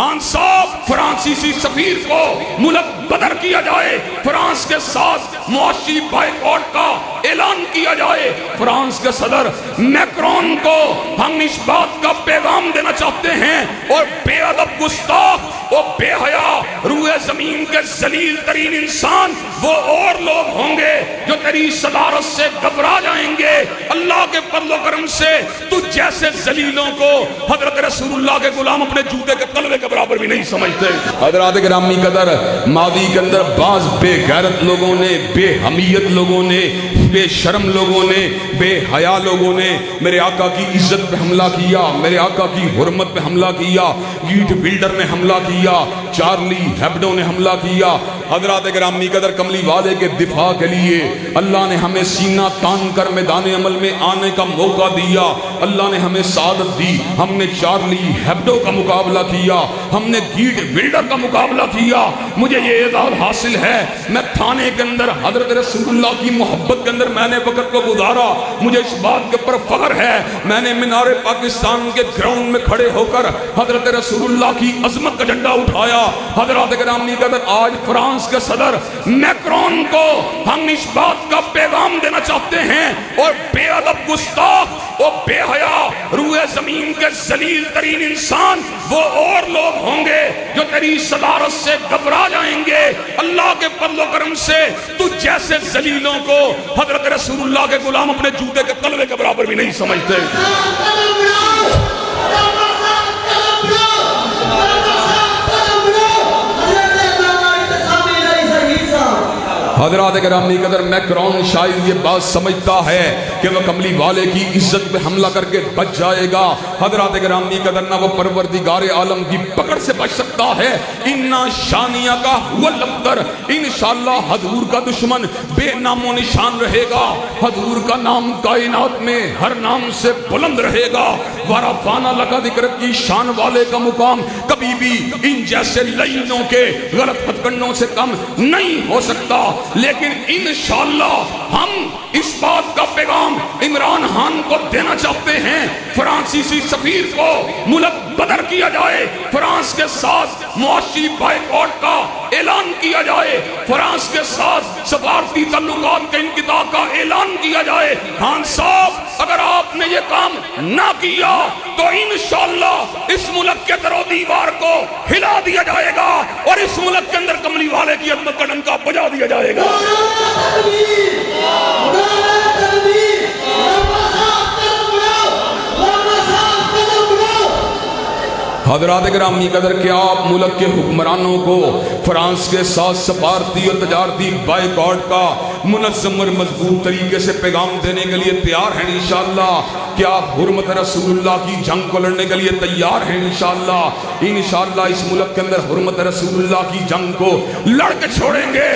ہان صاحب فرانسیسی سفیر کو ملک بدر کیا جائے، فرانس کے ساتھ معاشی بائیکاٹ کا اعلان کیا جائے، فرانس کے صدر میکرون کو ہم اس بات کا پیغام دینا چاہتے ہیں، اور بے ادب گستاخ اور بے حیا روئے زمین کے ذلیل ترین انسان وہ اور لوگ ہوں گے جو تیری صدارت سے گھبرا جائیں گے۔ اللہ کے فضل و کرم سے تجھ جیسے ذلیلوں کو حضرت رسول اللہ کے غلام اپنے جوتے کے تلوے کے برابر بھی نہیں سمجھتے۔ حضرات گرامی قدر، ماضی کے اندر بعض بے غیرت لوگوں نے، بے حمیت لوگوں نے، بے شرم لوگوں نے، بے حیا لوگوں نے میرے آقا کی عزت پہ حملہ کیا، میرے آقا کی حرمت پہ حملہ کیا، گیٹ بلڈر نے حملہ کیا، چارلی ہیبڈو نے حملہ کیا۔ حضرات گرامی قدر، کملی والے کے دفاع کے لیے اللہ نے ہمیں سینہ تان کر میدان عمل میں آنے کا موقع دیا، اللہ نے ہمیں سعادت دی، ہم نے چارلی ہیبڈو کا مقابلہ کیا، ہم نے گیٹ بلڈر کا مقابلہ کیا۔ مجھے یہ اعزاز حاصل ہے، میں تھانے کے اندر حضرت رسول اللہ کی محبت کے اندر میں نے وقت کو گزارا، مجھے اس بات کے پر فخر ہے، میں نے مینار پاکستان کے گراؤنڈ میں کھڑے ہو کر حضرت رسول اللہ کی عظمت کا جھنڈا اٹھایا۔ حضرات گرامی قدر، آج فرانس کے صدر میکرون کو ہم اس بات کا پیغام دینا چاہتے ہیں، اور بے ادب گستاخ اور بے حیا روئے زمین کے ذلیل ترین انسان وہ اور لوگ ہوں گے جو تیری صدارت سے گھبرا جائیں گے۔ اللہ کے فضل و کرم سے تجھ جیسے ذلیلوں کو حضرت رسول اللہ کے غلام اپنے جوتے کے تلوے کے برابر بھی نہیں سمجھتے۔ حضرات گرامی قدر، میکرون شاید یہ بات سمجھتا ہے کہ وہ کملی والے کی عزت پہ حملہ کر کے بچ جائے گا۔ حضرات گرامی قدر، نہ وہ پروردگار عالم کی پکڑ سے بچ سکتا ہے۔ اِنَّا شَانِيَ کا هُوَ الْأَبْتَرُ، انشاءاللہ حضور کا دشمن بے نام و نشان رہے گا، حضور کا نام کائنات میں ہر نام سے بلند رہے گا۔ وَرَفَعْنَا لَكَ ذِكْرَكَ کی شان والے کا مقام کبھی بھی ان جیسے لعینوں کے غلط ہتھ کنڈوں سے کم نہیں ہو سکتا، لیکن انشاءاللہ ہم اس بات کا پیغام عمران خان کو دینا چاہتے ہیں، فرانسیسی سفیر کو ملک بدر کیا جائے، فرانس کے ساتھ معاشی بائیکاٹ کا اعلان کیا جائے، فرانس کے ساتھ سفارتی تعلقات کے انقطاع کا اعلان کیا جائے۔ خان صاحب، اگر آپ نے یہ کام نہ کیا تو انشاءاللہ اس ملک کے در و دیوار کو ہلا دیا جائے گا، اور اس ملک کے اندر کملی والے کی عظمت کا ڈنکا بجا دیا جائے گا۔ حضرات گرامی قدر، کیا آپ ملک کے حکمرانوں کو فرانس کے ساتھ سفارتی اور تجارتی بائیکاٹ کا منظم اور مضبوط طریقے سے پیغام دینے کے لیے تیار ہیں انشاءاللہ؟ کیا آپ حرمت رسول اللہ کی جنگ کو لڑنے کے لیے تیار ہیں انشاءاللہ؟ انشاءاللہ اس ملک کے اندر حرمت رسول اللہ کی جنگ کو لڑ کے چھوڑیں گے۔